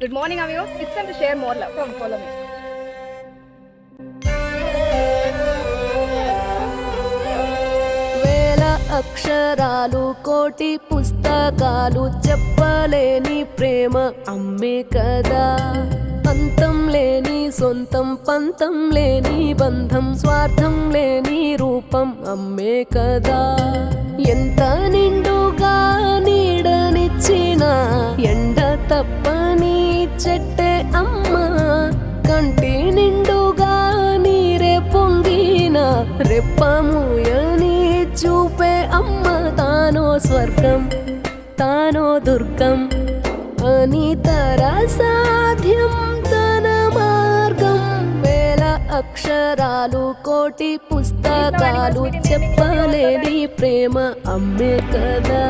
Good morning, amigos. It's time to share more love. Come, follow me. వేల అక్షరాలు కోటి పుస్తకాలు చెప్పలేని ప్రేమ అమ్మే కదా. అంతం లేని సొంతం పంతం లేని బంధం స్వార్థం లేని రూపం అమ్మే కదా. ఎంత నిండుగా నీడనిచ్చిన ఎండ తప్పని చెట్టే అమ్మ. కంటి నిండుగా నీరే పొంగిన రెప్పమూయని చూపే అమ్మ. తానో స్వర్గం తానో దుర్గం అని సాధ్యం తన మార్గం. వేల అక్షరాలు కోటి పుస్తకాలు చెప్పలేని ప్రేమ అమ్మే కదా.